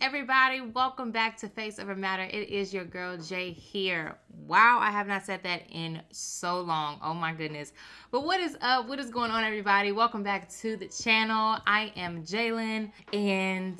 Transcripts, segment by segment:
everybody. Welcome back to Faceovermatter. It is your girl Jay here. Wow, I have not said that in so long. Oh my goodness. But what is up? What is going on, everybody? Welcome back to the channel. I am Jalen, and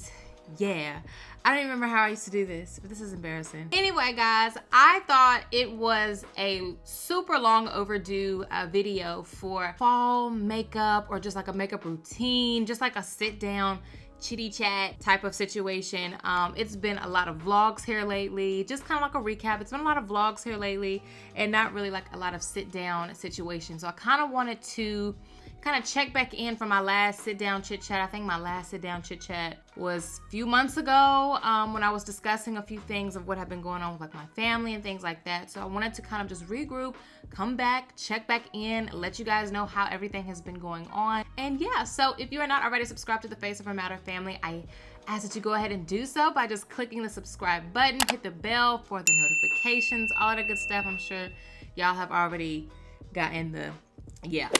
yeah, I don't even remember how I used to do this, but this is embarrassing. Anyway, guys, I thought it was a super long overdue video for fall makeup, or just like a makeup routine, just like a sit down chitty chat type of situation. It's been a lot of vlogs here lately, just kind of like a recap. It's been a lot of vlogs here lately and not really like a lot of sit down situations. So I kind of wanted to kind of check back in from my last sit down chit chat. I think my last sit down chit chat was a few months ago when I was discussing a few things of what have been going on with like my family and things like that. So I wanted to kind of just regroup, come back, check back in, let you guys know how everything has been going on. And yeah, so if you are not already subscribed to the Faceovermatter family, I ask that you go ahead and do so by just clicking the subscribe button, hit the bell for the notifications, all that good stuff. I'm sure y'all have already gotten the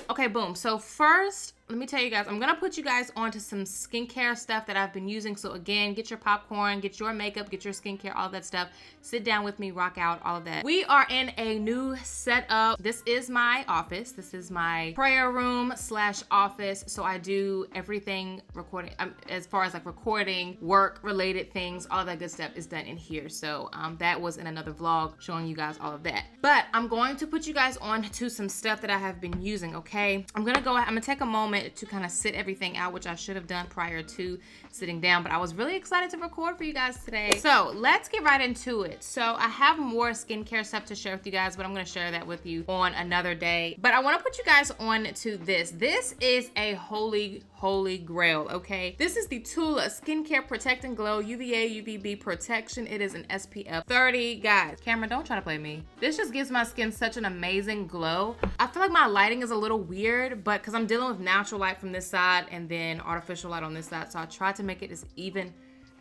okay, boom. So first, let me tell you guys, I'm gonna put you guys onto some skincare stuff that I've been using. So again, get your popcorn, get your makeup, get your skincare, all that stuff. Sit down with me, rock out, all of that. We are in a new setup. This is my office. This is my prayer room / office. So I do everything recording, as far as like recording, work related things, all that good stuff is done in here. So that was in another vlog showing you guys all of that. But I'm going to put you guys on to some stuff that I have been using, okay? I'm gonna take a moment to kind of sit everything out, which I should have done prior to sitting down, but I was really excited to record for you guys today. So let's get right into it. So I have more skincare stuff to share with you guys, but I'm going to share that with you on another day. But I want to put you guys on to this. This is a holy grail, okay? This is the Tula Skincare Protect and Glow UVA UVB Protection. It is an SPF 30. Guys, camera, don't try to play me. This just gives my skin such an amazing glow. I feel like my lighting is a little weird, but because I'm dealing with natural light from this side and then artificial light on this side, so I tried to make it as even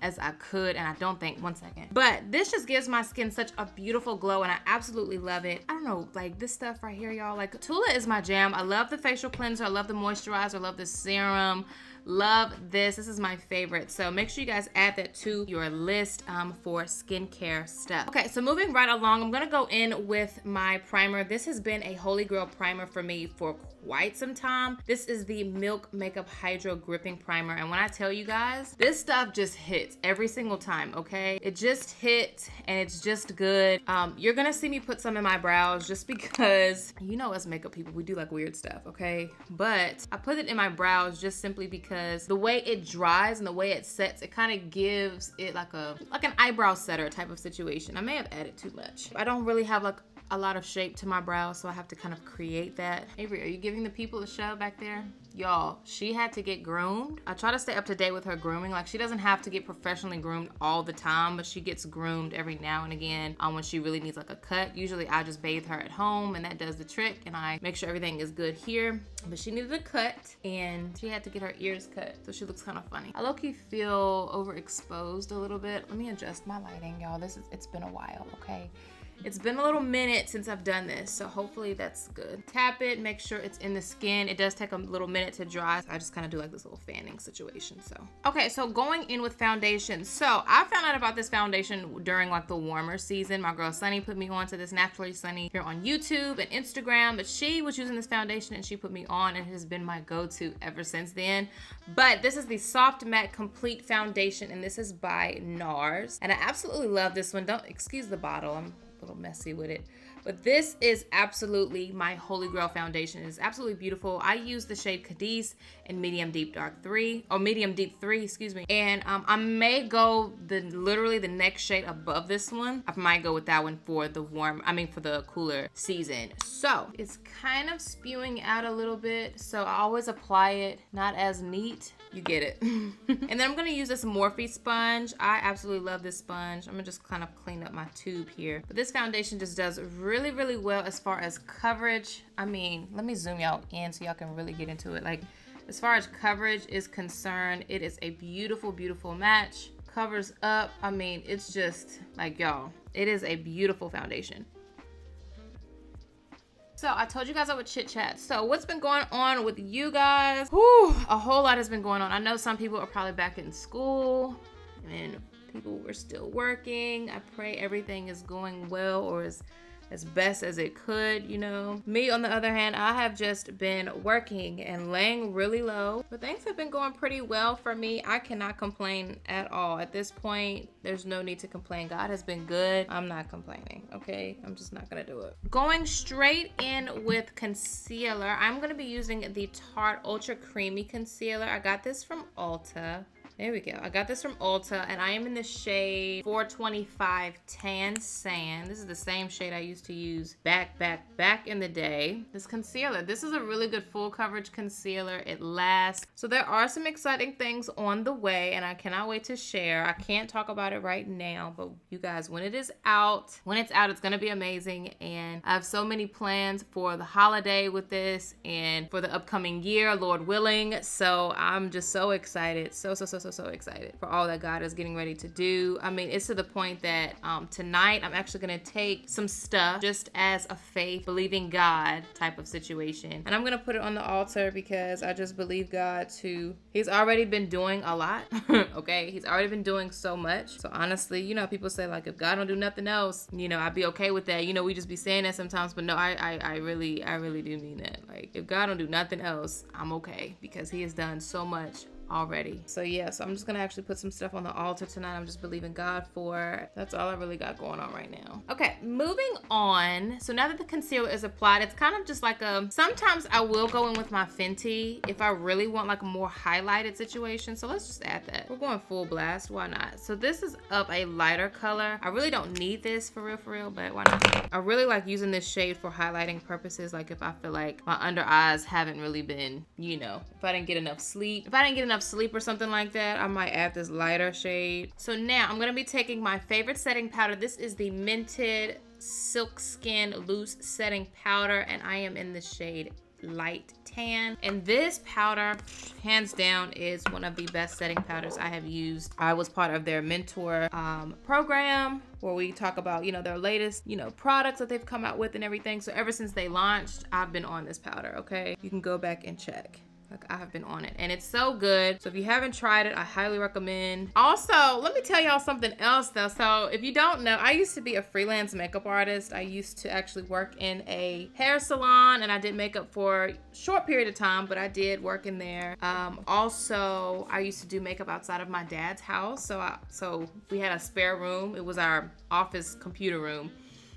as I could, and I don't think, one second. But this just gives my skin such a beautiful glow, and I absolutely love it. I don't know, like this stuff right here, y'all, like Tula is my jam. I love the facial cleanser, I love the moisturizer, I love the serum. Love this. This is my favorite. So make sure you guys add that to your list for skincare stuff. Okay, so moving right along, I'm gonna go in with my primer. This has been a holy grail primer for me for quite some time. This is the Milk Makeup Hydro Gripping Primer, and when I tell you guys, this stuff just hits every single time, okay? It just hits and it's just good. You're gonna see me put some in my brows just because, you know, us makeup people, we do like weird stuff, okay? But I put it in my brows just simply because the way it dries and the way it sets, it kind of gives it like an eyebrow setter type of situation. I may have added too much. I don't really have like a lot of shape to my brows, so I have to kind of create that. Avery, are you giving the people a show back there? Y'all, she had to get groomed. I try to stay up to date with her grooming. Like, she doesn't have to get professionally groomed all the time, but she gets groomed every now and again when she really needs like a cut. Usually I just bathe her at home and that does the trick, and I make sure everything is good here. But she needed a cut and she had to get her ears cut, so she looks kind of funny. I low-key feel overexposed a little bit. Let me adjust my lighting, y'all. It's been a while, okay? It's been a little minute since I've done this, so hopefully that's good. Tap it, make sure it's in the skin. It does take a little minute to dry. So I just kind of do like this little fanning situation, so. Okay, so going in with foundation. So I found out about this foundation during like the warmer season. My girl Sunny put me on to this, Naturally Sunny, here on YouTube and Instagram, but she was using this foundation and she put me on, and it has been my go-to ever since then. But this is the Soft Matte Complete Foundation, and this is by NARS, and I absolutely love this one. Don't excuse the bottle, I'm a little messy with it, but this is absolutely my holy grail foundation. It's absolutely beautiful. I use the shade Cadiz in medium deep 3, excuse me, and I may go literally the next shade above this one. I might go with that one for the for the cooler season. So it's kind of spewing out a little bit, so I always apply it not as neat. You get it. And then I'm gonna use this Morphe sponge. I absolutely love this sponge. I'm gonna just kind of clean up my tube here. But this foundation just does really, really well as far as coverage. I mean, let me zoom y'all in so y'all can really get into it. Like, as far as coverage is concerned, it is a beautiful, beautiful match. Covers up. I mean, it's just like, y'all, it is a beautiful foundation. So I told you guys I would chit chat. So what's been going on with you guys? Whew, a whole lot has been going on. I know some people are probably back in school and People were still working. I pray everything is going well, or as best as it could, you know. Me, on the other hand, I have just been working and laying really low, but things have been going pretty well for me. I cannot complain at all. At this point, there's no need to complain. God has been good. I'm not complaining, okay? I'm just not gonna do it. Going straight in with concealer, I'm gonna be using the Tarte Ultra Creamy Concealer. I got this from Ulta. There we go. I got this from Ulta, and I am in the shade 425 Tan Sand. This is the same shade I used to use back in the day. This concealer, this is a really good full coverage concealer. It lasts. So there are some exciting things on the way, and I cannot wait to share. I can't talk about it right now, but you guys, when it's out, it's gonna be amazing. And I have so many plans for the holiday with this and for the upcoming year, Lord willing. So I'm just so excited. So excited for all that God is getting ready to do. I mean, it's to the point that tonight I'm actually gonna take some stuff just as a faith, believing God type of situation, and I'm gonna put it on the altar because I just believe God he's already been doing a lot. Okay, he's already been doing so much. So honestly, you know, people say like, if God don't do nothing else, you know, I'd be okay with that. You know, we just be saying that sometimes, but no, I really do mean that. Like, if God don't do nothing else, I'm okay, because he has done so much already. So yeah, so I'm just gonna actually put some stuff on the altar tonight. I'm just believing God for. That's all I really got going on right now. Okay, moving on. So now that the concealer is applied, it's kind of just like sometimes I will go in with my Fenty if I really want like a more highlighted situation. So let's just add that. We're going full blast, why not? So this is up a lighter color. I really don't need this for real, but why not? I really like using this shade for highlighting purposes. Like if I feel like my under eyes haven't really been, you know, if I didn't get enough sleep or something like that, I might add this lighter shade. So now I'm gonna be taking my favorite setting powder. This is the Mented Silk Skin Loose Setting Powder, and I am in the shade Light Tan. And this powder, hands down, is one of the best setting powders I have used. I was part of their mentor program where we talk about, you know, their latest, you know, products that they've come out with and everything. So ever since they launched, I've been on this powder, okay? You can go back and check. Like, I have been on it and it's so good. So if you haven't tried it, I highly recommend. Also, let me tell y'all something else though. So if you don't know, I used to be a freelance makeup artist. I used to actually work in a hair salon, and I did makeup for a short period of time, but I did work in there. Also, I used to do makeup outside of my dad's house. So we had a spare room. It was our office computer room.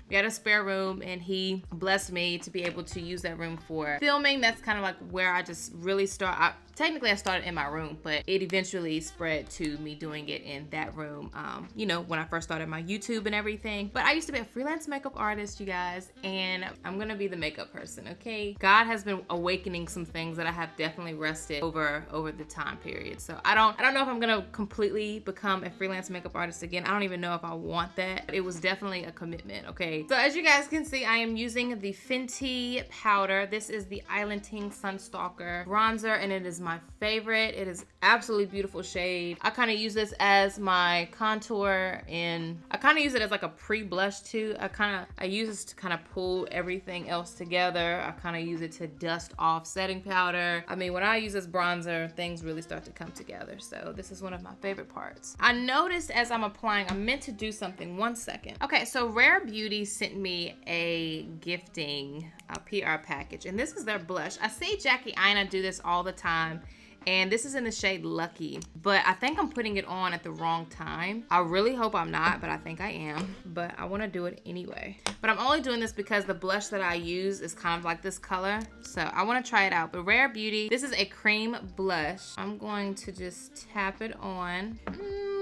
We had a spare room, and he blessed me to be able to use that room for filming. That's kind of like where I just really technically I started in my room, but it eventually spread to me doing it in that room, you know, when I first started my YouTube and everything. But I used to be a freelance makeup artist, you guys, and I'm gonna be the makeup person, okay? God has been awakening some things that I have definitely rested over the time period. So I don't know if I'm gonna completely become a freelance makeup artist again. I don't even know if I want that. It was definitely a commitment, okay? So as you guys can see, I am using the Fenty powder. This is the Islanding Sunstalker bronzer, and it is my favorite. It is absolutely beautiful shade. I kind of use this as my contour, and I kind of use it as like a pre-blush too. I use this to kind of pull everything else together. I kind of use it to dust off setting powder. I mean, when I use this bronzer, things really start to come together. So this is one of my favorite parts. I noticed as I'm applying, I meant to do something. One second. Okay, so Rare Beauty sent me a gifting PR package, and this is their blush. I see Jackie Aina do this all the time, and this is in the shade Lucky, but I think I'm putting it on at the wrong time. I really hope I'm not, but I think I am, but I want to do it anyway. But I'm only doing this because the blush that I use is kind of like this color, so I want to try it out. But Rare Beauty, this is a cream blush. I'm going to just tap it on.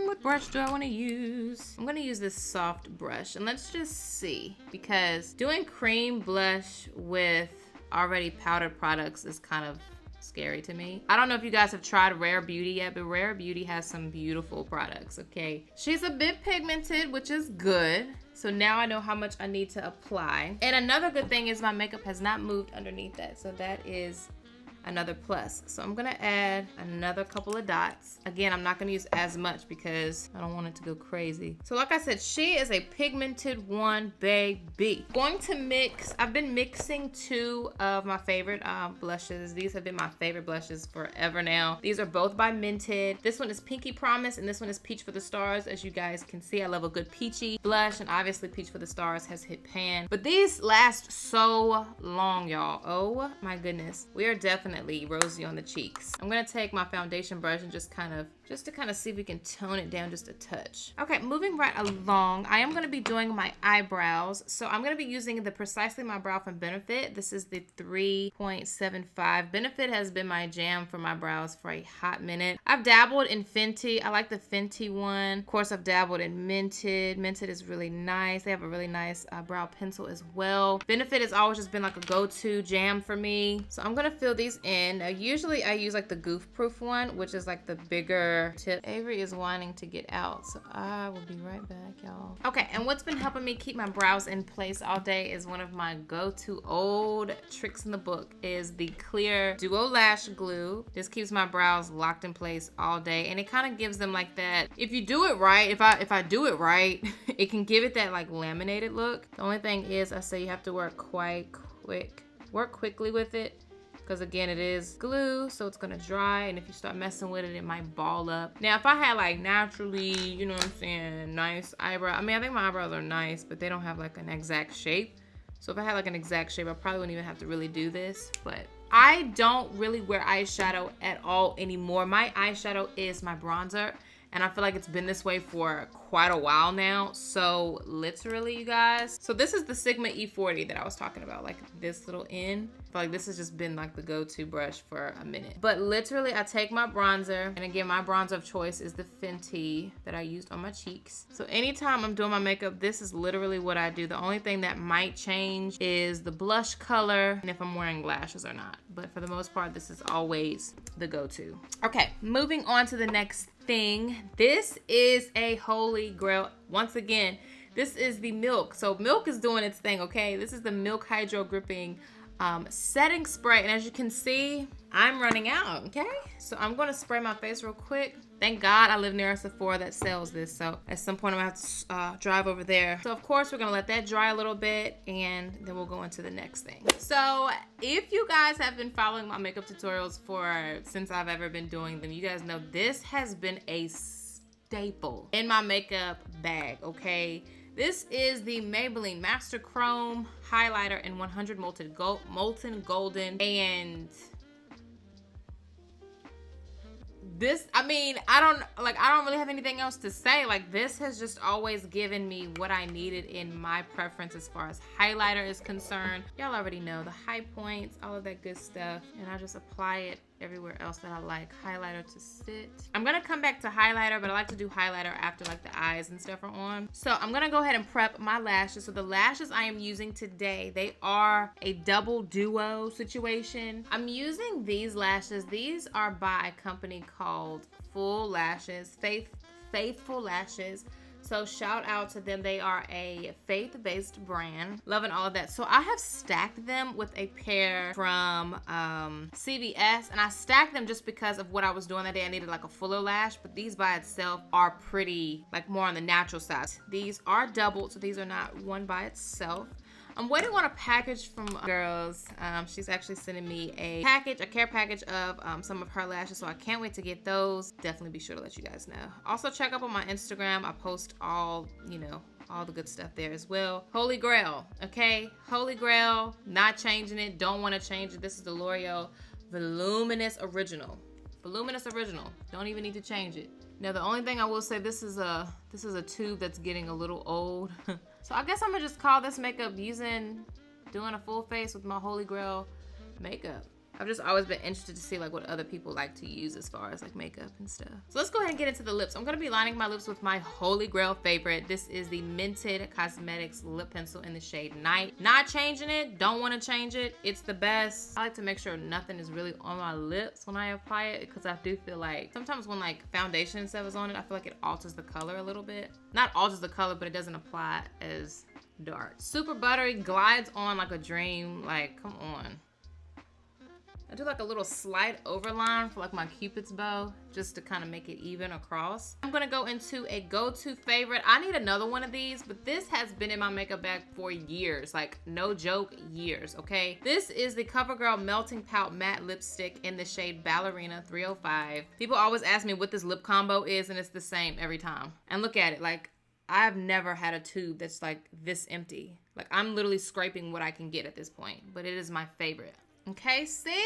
What brush do I want to use? I'm going to use this soft brush, and let's just see, because doing cream blush with already powdered products is kind of scary to me. I don't know if you guys have tried Rare Beauty yet, but Rare Beauty has some beautiful products, okay? She's a bit pigmented, which is good. So now I know how much I need to apply. And another good thing is my makeup has not moved underneath that. So that is another plus. So I'm gonna add another couple of dots. Again, I'm not gonna use as much because I don't want it to go crazy. So like I said, she is a pigmented one, baby. Going to mix, I've been mixing two of my favorite blushes. These have been my favorite blushes forever now. These are both by Mented. This one is Pinky Promise and this one is Peach for the Stars. As you guys can see, I love a good peachy blush, and obviously Peach for the Stars has hit pan. But these last so long, y'all. Oh my goodness. We are definitely rosy on the cheeks. I'm gonna take my foundation brush and just to kind of see if we can tone it down just a touch. Okay, moving right along, I am gonna be doing my eyebrows. So I'm gonna be using the Precisely My Brow from Benefit. This is the 3.75. Benefit has been my jam for my brows for a hot minute. I've dabbled in Fenty. I like the Fenty one. Of course, I've dabbled in Mented. Mented is really nice. They have a really nice brow pencil as well. Benefit has always just been like a go-to jam for me. So I'm gonna fill these in. Now, usually I use like the Goof Proof one, which is like the bigger tip. Avery is wanting to get out, so I will be right back, y'all. Okay, and what's been helping me keep my brows in place all day is one of my go-to old tricks in the book is the clear Duo Lash Glue. This keeps my brows locked in place all day, and it kind of gives them like that, if you do it right, if I do it right, it can give it that like laminated look. The only thing is, I say you have to work quickly with it, because again, it is glue, so it's gonna dry, and if you start messing with it, it might ball up. Now, if I had like naturally, you know what I'm saying, nice eyebrow, I mean, I think my eyebrows are nice, but they don't have like an exact shape. So if I had like an exact shape, I probably wouldn't even have to really do this, but I don't really wear eyeshadow at all anymore. My eyeshadow is my bronzer, and I feel like it's been this way for quite a while now. So literally, you guys. So this is the Sigma E40 that I was talking about, like this little end. I feel like this has just been like the go-to brush for a minute. But literally, I take my bronzer, and again, my bronzer of choice is the Fenty that I used on my cheeks. So anytime I'm doing my makeup, this is literally what I do. The only thing that might change is the blush color and if I'm wearing lashes or not. But for the most part, this is always the go-to. Okay, moving on to the next thing. This is a holy grail. Once again, this is the Milk. So Milk is doing its thing, okay? This is the Milk Hydro Gripping setting spray, and as you can see, I'm running out. Okay, so I'm gonna spray my face real quick. Thank God I live near a Sephora that sells this, so at some point I'm gonna have to drive over there. So of course we're gonna let that dry a little bit, and then we'll go into the next thing. So if you guys have been following my makeup tutorials since I've ever been doing them, you guys know this has been a staple in my makeup bag, okay? This is the Maybelline Master Chrome Highlighter in 100 Molten Golden. And this, I mean, I don't really have anything else to say. Like, this has just always given me what I needed in my preference as far as highlighter is concerned. Y'all already know the high points, all of that good stuff. And I just apply it everywhere else that I like highlighter to sit. I'm gonna come back to highlighter, but I like to do highlighter after like the eyes and stuff are on. So I'm gonna go ahead and prep my lashes. So the lashes I am using today, they are a double duo situation. I'm using these lashes. These are by a company called Full Lashes, Faithful Lashes. So shout out to them. They are a faith-based brand. Loving all of that. So I have stacked them with a pair from CVS, and I stacked them just because of what I was doing that day. I needed like a fuller lash, but these by itself are pretty, like more on the natural side. These are doubled, so these are not one by itself. I'm waiting on a package from Girls. She's actually sending me a care package of some of her lashes, so I can't wait to get those. Definitely be sure to let you guys know. Also check up on my Instagram. I post all the good stuff there as well. Holy Grail, okay? Holy Grail, not changing it, don't want to change it. This is the L'Oreal Voluminous Original. Voluminous Original, don't even need to change it. Now the only thing I will say, this is a tube that's getting a little old. So I guess I'm gonna just call this makeup doing a full face with my Holy Grail makeup. I've just always been interested to see like what other people like to use as far as like makeup and stuff. So let's go ahead and get into the lips. I'm gonna be lining my lips with my Holy Grail favorite. This is the Mented Cosmetics lip pencil in the shade Night. Not changing it, don't wanna change it. It's the best. I like to make sure nothing is really on my lips when I apply it, because I do feel like sometimes when like foundation and stuff is on it, I feel like it alters the color a little bit. Not alters the color, but it doesn't apply as dark. Super buttery, glides on like a dream. Like, come on. I do like a little slight overline for like my Cupid's bow, just to kind of make it even across. I'm gonna go into a go-to favorite. I need another one of these, but this has been in my makeup bag for years, like no joke, years, okay? This is the CoverGirl Melting Pout Matte Lipstick in the shade Ballerina 305. People always ask me what this lip combo is, and it's the same every time. And look at it, like I've never had a tube that's like this empty. Like I'm literally scraping what I can get at this point, but it is my favorite. Okay, see?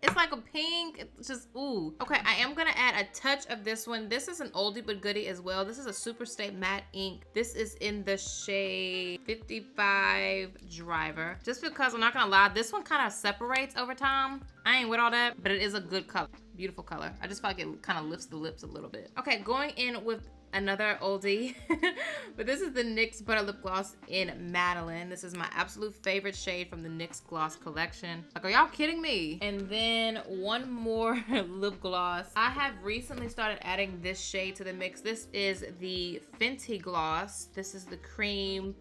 It's like a pink, it's just, ooh. Okay, I am gonna add a touch of this one. This is an oldie but goodie as well. This is a Super Stay Matte Ink. This is in the shade 55 Driver. Just because, I'm not gonna lie, this one kind of separates over time. I ain't with all that, but it is a good color. Beautiful color. I just feel like it kind of lifts the lips a little bit. Okay, going in with another oldie, but this is the NYX Butter Lip Gloss in Madeline. This is my absolute favorite shade from the NYX Gloss collection. Like, are y'all kidding me? And then one more lip gloss. I have recently started adding this shade to the mix. This is the Fenty Gloss. This is the cream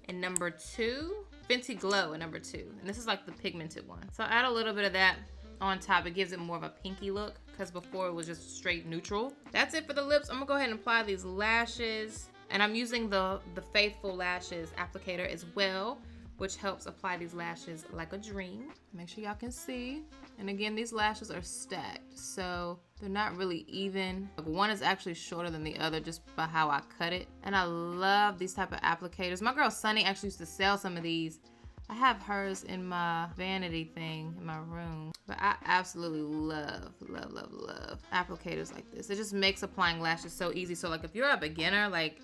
in number 2. Fenty Glow in number 2. And this is like the pigmented one. So I add a little bit of that on top. It gives it more of a pinky look, because before it was just straight neutral. That's it for the lips. I'm gonna go ahead and apply these lashes, and I'm using the Faithful Lashes applicator as well, which helps apply these lashes like a dream. Make sure y'all can see. And again, these lashes are stacked, so they're not really even. Like, one is actually shorter than the other just by how I cut it. And I love these type of applicators. My girl Sunny actually used to sell some of these. I have hers in my vanity thing in my room. But I absolutely love applicators like this. It just makes applying lashes so easy. So like if you're a beginner, like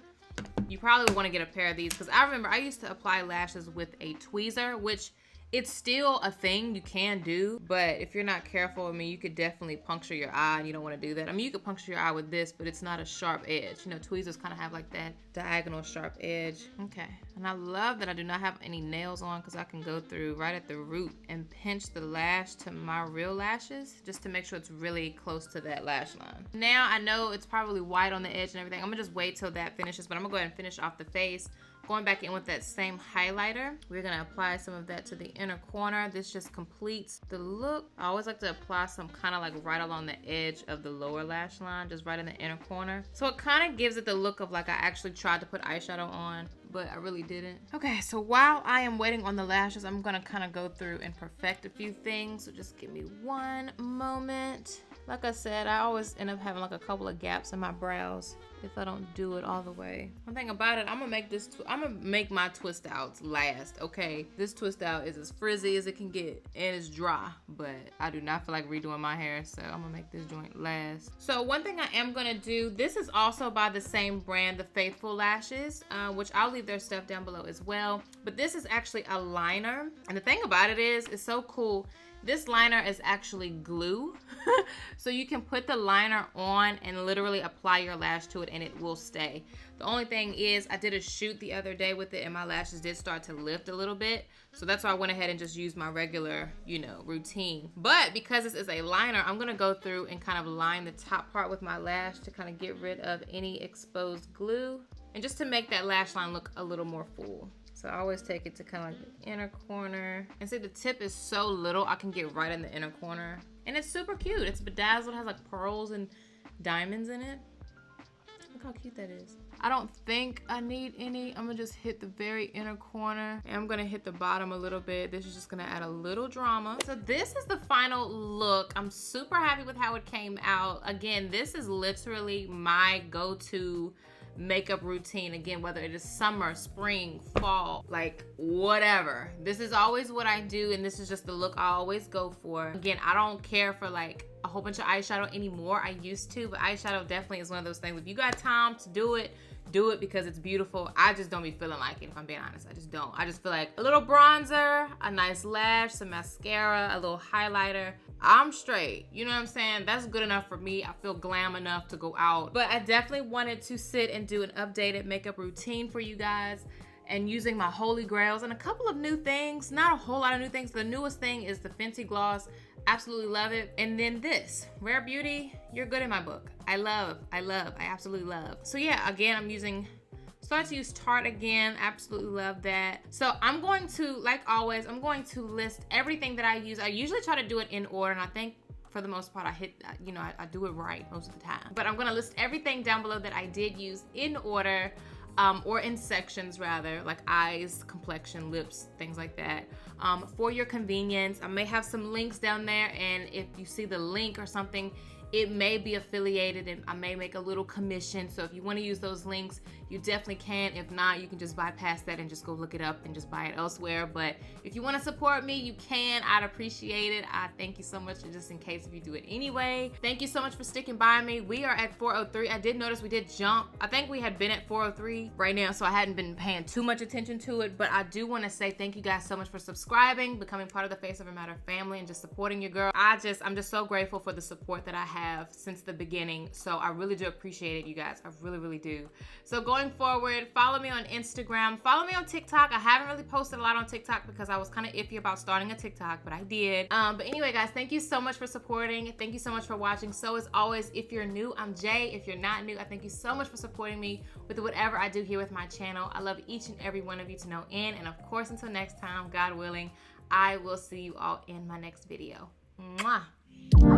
you probably want to get a pair of these, because I remember I used to apply lashes with a tweezer, which it's still a thing you can do, but if you're not careful, I mean, you could definitely puncture your eye, and you don't want to do that. I mean, you could puncture your eye with this, but it's not a sharp edge. You know, tweezers kind of have like that diagonal sharp edge. Okay, and I love that I do not have any nails on, because I can go through right at the root and pinch the lash to my real lashes, just to make sure it's really close to that lash line. Now, I know it's probably white on the edge and everything. I'm gonna just wait till that finishes, but I'm gonna go ahead and finish off the face. Going back in with that same highlighter, we're gonna apply some of that to the inner corner. This just completes the look. I always like to apply some kind of like right along the edge of the lower lash line, just right in the inner corner. So it kind of gives it the look of like I actually tried to put eyeshadow on, but I really didn't. Okay, so while I am waiting on the lashes, I'm gonna kind of go through and perfect a few things. So just give me one moment. Like I said, I always end up having like a couple of gaps in my brows if I don't do it all the way. One thing about it, I'm gonna make my twist outs last, okay? This twist out is as frizzy as it can get, and it's dry, but I do not feel like redoing my hair, so I'm gonna make this joint last. So one thing I am gonna do, this is also by the same brand, the Faithful Lashes, which I'll leave their stuff down below as well, but this is actually a liner, and the thing about it is, it's so cool. This liner is actually glue. So you can put the liner on and literally apply your lash to it and it will stay. The only thing is, I did a shoot the other day with it and my lashes did start to lift a little bit. So that's why I went ahead and just used my regular, you know, routine. But because this is a liner, I'm gonna go through and kind of line the top part with my lash to kind of get rid of any exposed glue and just to make that lash line look a little more full. So I always take it to kind of like the inner corner. And see, the tip is so little, I can get right in the inner corner. And it's super cute. It's bedazzled, has like pearls and diamonds in it. Look how cute that is. I don't think I need any. I'm gonna just hit the very inner corner. And I'm gonna hit the bottom a little bit. This is just gonna add a little drama. So this is the final look. I'm super happy with how it came out. Again, this is literally my go-to makeup routine. Again, whether it is summer, spring, fall, like whatever. This is always what I do, and this is just the look I always go for. Again, I don't care for like a whole bunch of eyeshadow anymore. I used to, but eyeshadow definitely is one of those things. If you got time to do it because it's beautiful. I just don't be feeling like it, if I'm being honest. I just don't. I just feel like a little bronzer, a nice lash, some mascara, a little highlighter. I'm straight. You know what I'm saying? That's good enough for me. I feel glam enough to go out. But I definitely wanted to sit and do an updated makeup routine for you guys and using my holy grails and a couple of new things. Not a whole lot of new things. The newest thing is the Fenty Gloss. Absolutely love it. And then this, Rare Beauty, you're good in my book. I absolutely love. So yeah, again, I'm using Start to use Tarte again. Absolutely love that. So I'm going to, like always, I'm going to list everything that I use. I usually try to do it in order, and I think for the most part, I do it right most of the time. But I'm gonna list everything down below that I did use in order, or in sections rather, like eyes, complexion, lips, things like that. For your convenience, I may have some links down there, and if you see the link or something, it may be affiliated and I may make a little commission. So if you want to use those links, you definitely can. If not, you can just bypass that and just go look it up and just buy it elsewhere. But if you want to support me, you can. I'd appreciate it. I thank you so much, just in case if you do it anyway. Thank you so much for sticking by me. We are at 403. I did notice we did jump. I think we had been at 403 right now, so I hadn't been paying too much attention to it. But I do want to say thank you guys so much for subscribing, becoming part of the Faceovermatter family, and just supporting your girl. I'm just so grateful for the support that I have since the beginning. So I really do appreciate it, you guys. I really, really do. So going forward, follow me on Instagram, follow me on TikTok. I haven't really posted a lot on TikTok because I was kind of iffy about starting a TikTok, but I did. But anyway, guys, thank you so much for supporting. Thank you so much for watching. So as always, if you're new, I'm Jay. If you're not new, I thank you so much for supporting me with whatever I do here with my channel. I love each and every one of you to no end. And of course, until next time, God willing, I will see you all in my next video. Mwah.